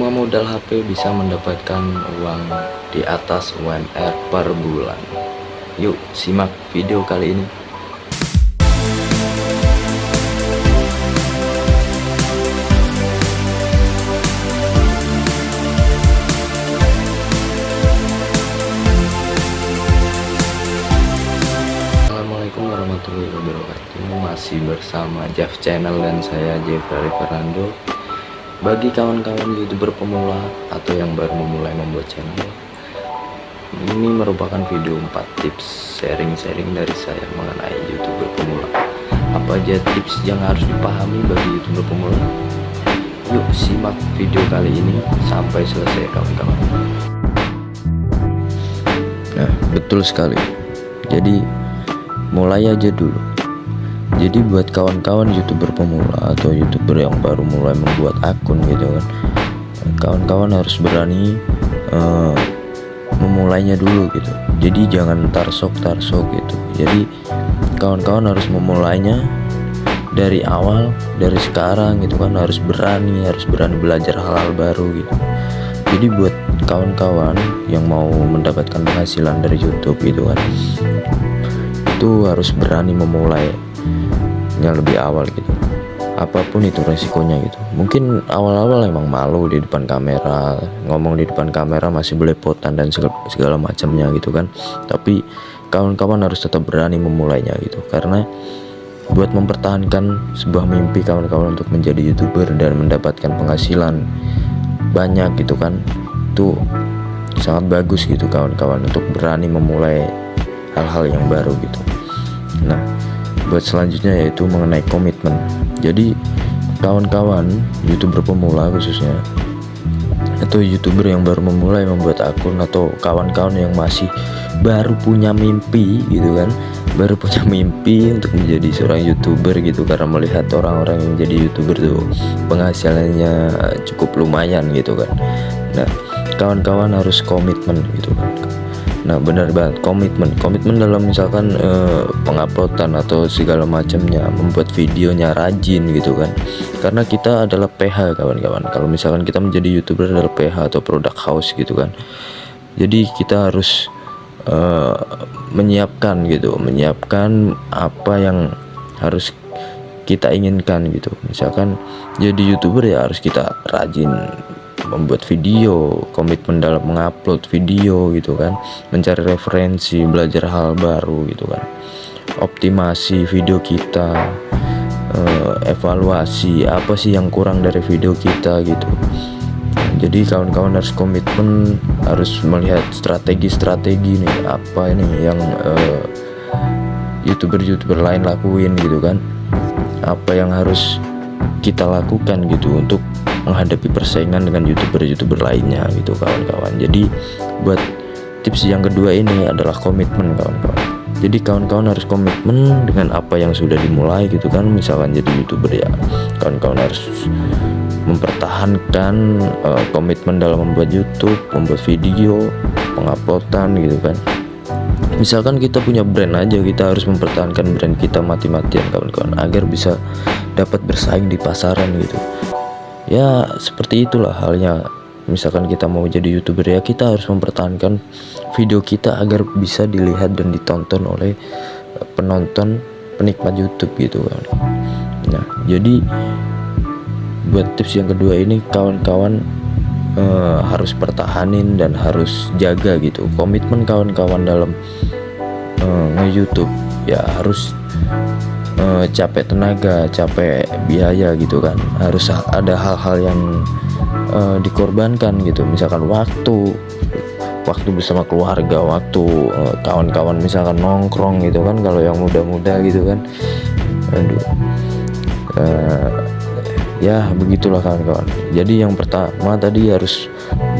Cuma modal HP bisa mendapatkan uang di atas UMR per bulan. Yuk simak video kali ini. Assalamualaikum warahmatullahi wabarakatuh. Masih bersama Jeff Channel dan saya Jeffrey Fernando. Bagi kawan-kawan YouTuber pemula atau yang baru memulai membuat channel, ini merupakan video 4 tips sharing-sharing dari saya mengenai YouTuber pemula. Apa aja tips yang harus dipahami bagi YouTuber pemula? Yuk simak video kali ini sampai selesai kawan-kawan. Nah, betul sekali. Jadi mulai aja dulu. Jadi buat kawan-kawan YouTuber pemula atau YouTuber yang baru mulai membuat akun gitu kan, kawan-kawan harus berani memulainya dulu gitu. Jadi jangan tarsok gitu. Jadi kawan-kawan harus memulainya dari awal, dari sekarang gitu kan, harus berani belajar hal-hal baru gitu. Jadi buat kawan-kawan yang mau mendapatkan penghasilan dari YouTube gitu kan, itu harus berani memulai yang lebih awal gitu, apapun itu resikonya gitu. Mungkin awal-awal emang malu di depan kamera, ngomong di depan kamera masih belepotan dan segala macamnya gitu kan, tapi kawan-kawan harus tetap berani memulainya gitu, karena buat mempertahankan sebuah mimpi kawan-kawan untuk menjadi YouTuber dan mendapatkan penghasilan banyak gitu kan, itu sangat bagus gitu kawan-kawan untuk berani memulai hal-hal yang baru gitu. Nah, buat selanjutnya yaitu mengenai komitmen. Jadi kawan-kawan YouTuber pemula khususnya, atau YouTuber yang baru memulai membuat akun, atau kawan-kawan yang masih baru punya mimpi gitu kan, baru punya mimpi untuk menjadi seorang YouTuber gitu, karena melihat orang-orang yang jadi YouTuber tuh penghasilannya cukup lumayan gitu kan. Nah, kawan-kawan harus komitmen gitu kan. Nah, benar banget, komitmen dalam misalkan penguploadan atau segala macamnya, membuat videonya rajin gitu kan, karena kita adalah PH kawan-kawan. Kalau misalkan kita menjadi YouTuber adalah PH atau product house gitu kan, jadi kita harus menyiapkan apa yang harus kita inginkan gitu. Misalkan jadi YouTuber ya harus kita rajin membuat video, komitmen dalam mengupload video gitu kan, mencari referensi, belajar hal baru gitu kan, optimasi video kita, evaluasi apa sih yang kurang dari video kita gitu. Jadi kawan-kawan harus komitmen, harus melihat strategi nih, apa ini yang YouTuber lain lakuin gitu kan, apa yang harus kita lakukan gitu untuk menghadapi persaingan dengan YouTuber lainnya gitu kawan-kawan. Jadi buat tips yang kedua ini adalah komitmen kawan-kawan. Jadi kawan-kawan harus komitmen dengan apa yang sudah dimulai gitu kan. Misalkan jadi YouTuber ya, kawan-kawan harus mempertahankan komitmen dalam membuat YouTube, membuat video, penguploadan gitu kan. Misalkan kita punya brand aja, kita harus mempertahankan brand kita mati-matian kawan-kawan, agar bisa dapat bersaing di pasaran gitu. Ya seperti itulah halnya. Misalkan kita mau jadi YouTuber ya, kita harus mempertahankan video kita agar bisa dilihat dan ditonton oleh penonton, penikmat YouTube gitu kan. Nah, jadi buat tips yang kedua ini kawan-kawan harus pertahanin dan harus jaga gitu komitmen kawan-kawan dalam nge-YouTube. Ya harus capek tenaga, capek biaya gitu kan, harus ada hal-hal yang dikorbankan gitu. Misalkan waktu bersama keluarga, waktu kawan-kawan misalkan nongkrong gitu kan, kalau yang muda-muda gitu kan, aduh, ya begitulah kawan-kawan. Jadi yang pertama tadi harus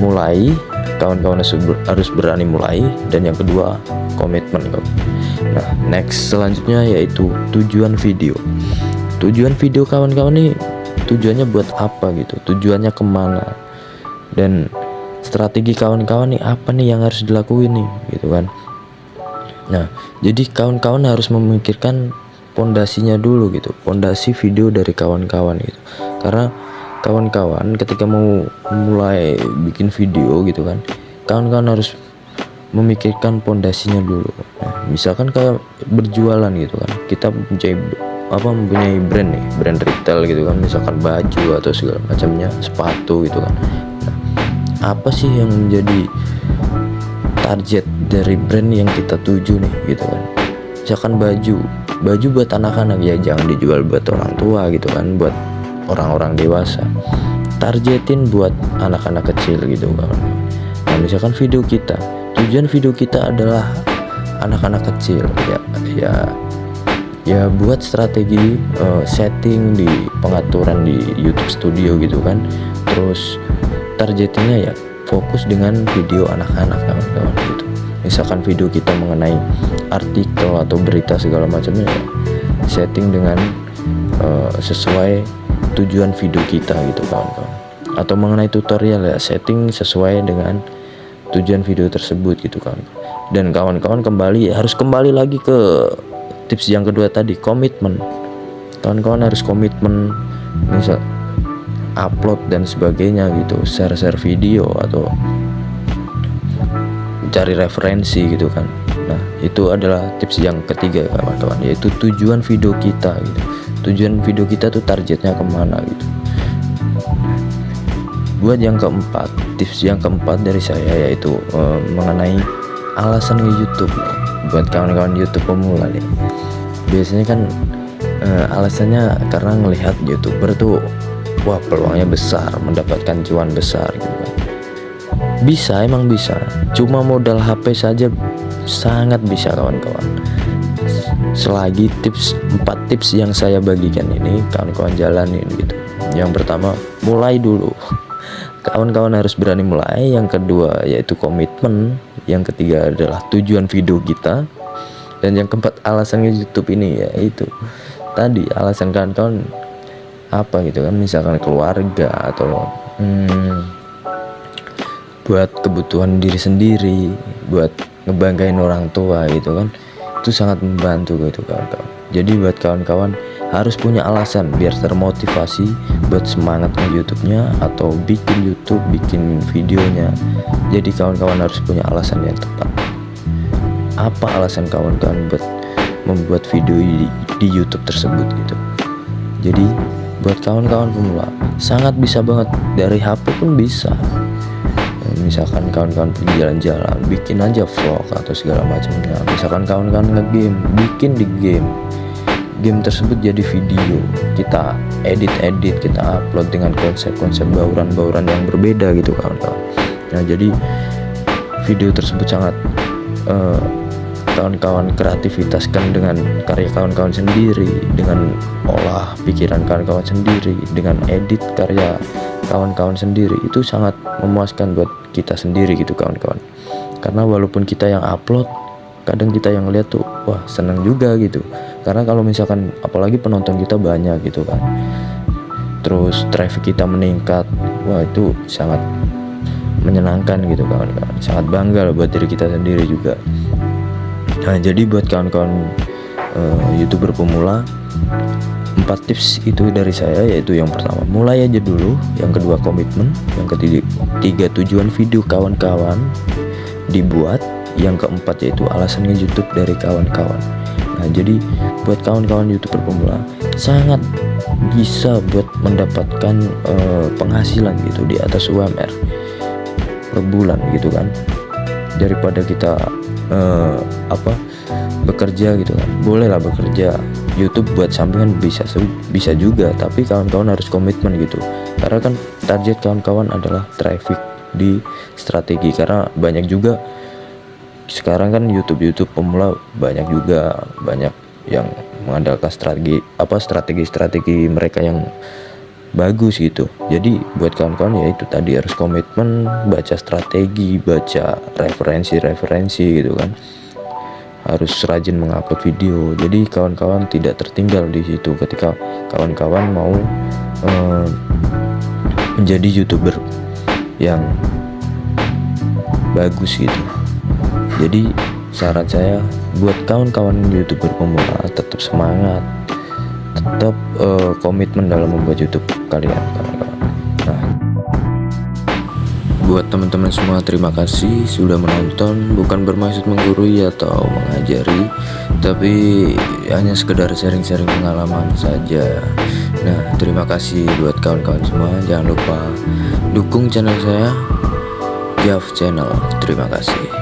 mulai, kawan-kawan harus berani mulai, dan yang kedua komitmen kawan. Nah, next selanjutnya yaitu tujuan video. Tujuan video kawan-kawan nih, tujuannya buat apa gitu, tujuannya kemana, dan strategi kawan-kawan nih apa nih yang harus dilakuin nih gitu kan. Nah, jadi kawan-kawan harus memikirkan pondasinya dulu gitu, pondasi video dari kawan-kawan gitu, karena kawan-kawan ketika mau mulai bikin video gitu kan, kawan-kawan harus memikirkan pondasinya dulu. Nah, misalkan kayak berjualan gitu kan, kita mempunyai brand nih, brand retail gitu kan, misalkan baju atau segala macamnya, sepatu gitu kan. Nah, apa sih yang menjadi target dari brand yang kita tuju nih gitu kan? Misalkan baju buat anak-anak, ya jangan dijual buat orang tua gitu kan, buat orang-orang dewasa. Targetin buat anak-anak kecil gitu kan. Nah, misalkan video kita, tujuan video kita adalah anak-anak kecil, ya buat strategi setting di pengaturan di YouTube Studio gitu kan. Terus targetingnya ya fokus dengan video anak-anak kawan-kawan gitu. Misalkan video kita mengenai artikel atau berita segala macamnya, ya setting dengan sesuai tujuan video kita gitu kawan-kawan. Atau mengenai tutorial, ya setting sesuai dengan tujuan video tersebut gitu kan. Dan kawan-kawan harus kembali lagi ke tips yang kedua tadi, komitmen. Kawan-kawan harus komitmen, misal upload dan sebagainya gitu, share video atau cari referensi gitu kan. Nah, itu adalah tips yang ketiga kawan-kawan, yaitu tujuan video kita gitu. Tujuan video kita tuh targetnya kemana gitu. Buat yang keempat, tips yang keempat dari saya yaitu mengenai alasan nge-YouTube nih. Buat kawan-kawan YouTube pemula nih, biasanya kan alasannya karena ngelihat YouTuber tuh, wah peluangnya besar, mendapatkan cuan besar gitu kan. Emang bisa, cuma modal HP saja sangat bisa kawan-kawan. Selagi 4 tips yang saya bagikan ini kawan-kawan jalanin gitu. Yang pertama, mulai dulu. Kawan-kawan harus berani mulai. Yang kedua yaitu komitmen. Yang ketiga adalah tujuan video kita. Dan yang keempat, alasannya YouTube ini yaitu tadi, alasan kawan-kawan apa gitu kan, misalkan keluarga atau buat kebutuhan diri sendiri, buat ngebanggain orang tua gitu kan. Itu sangat membantu gitu kawan-kawan. Jadi buat kawan-kawan harus punya alasan biar termotivasi buat semangat nge-YouTube-nya atau bikin YouTube, bikin videonya. Jadi kawan-kawan harus punya alasan yang tepat. Apa alasan kawan-kawan buat membuat video di YouTube tersebut gitu. Jadi buat kawan-kawan pemula sangat bisa banget, dari HP pun bisa. Misalkan kawan-kawan pergi jalan-jalan, bikin aja vlog atau segala macamnya. Misalkan kawan-kawan nge-game, bikin di game tersebut jadi video, kita edit, kita upload dengan konsep-konsep bauran-bauran yang berbeda gitu kawan-kawan. Nah, jadi video tersebut sangat kawan-kawan kreativitaskan dengan karya kawan-kawan sendiri, dengan olah pikiran kawan-kawan sendiri, dengan edit karya kawan-kawan sendiri. Itu sangat memuaskan buat kita sendiri gitu kawan-kawan. Karena walaupun kita yang upload, kadang kita yang lihat tuh, wah seneng juga gitu. Karena kalau misalkan apalagi penonton kita banyak gitu kan, terus traffic kita meningkat, wah itu sangat menyenangkan gitu kawan-kawan. Sangat bangga buat diri kita sendiri juga. Nah, jadi buat kawan-kawan YouTuber pemula, 4 tips itu dari saya, yaitu yang pertama, mulai aja dulu. Yang kedua, komitmen. Yang ketiga, tujuan video kawan-kawan dibuat. Yang keempat yaitu alasan nge-YouTube dari kawan-kawan. Nah, jadi buat kawan-kawan YouTuber pemula sangat bisa buat mendapatkan penghasilan gitu di atas UMR per bulan gitu kan, daripada kita bekerja gitu kan. Bolehlah bekerja, YouTube buat sampingan bisa juga, tapi kawan-kawan harus komitmen gitu. Karena kan target kawan-kawan adalah traffic di strategi. Karena banyak juga sekarang kan YouTube pemula banyak yang mengandalkan strategi mereka yang bagus gitu. Jadi buat kawan-kawan ya itu tadi, harus komitmen, baca strategi, baca referensi gitu kan. Harus rajin mengupload video. Jadi kawan-kawan tidak tertinggal di situ ketika kawan-kawan mau menjadi YouTuber yang bagus gitu. Jadi saran saya buat kawan-kawan YouTuber pemula, tetap semangat, tetap komitmen dalam membuat YouTube kalian kawan-kawan. Buat teman-teman semua, terima kasih sudah menonton. Bukan bermaksud menggurui atau mengajari, tapi hanya sekedar sharing-sharing pengalaman saja. Nah, terima kasih buat kawan-kawan semua. Jangan lupa dukung channel saya, Jav Channel. Terima kasih.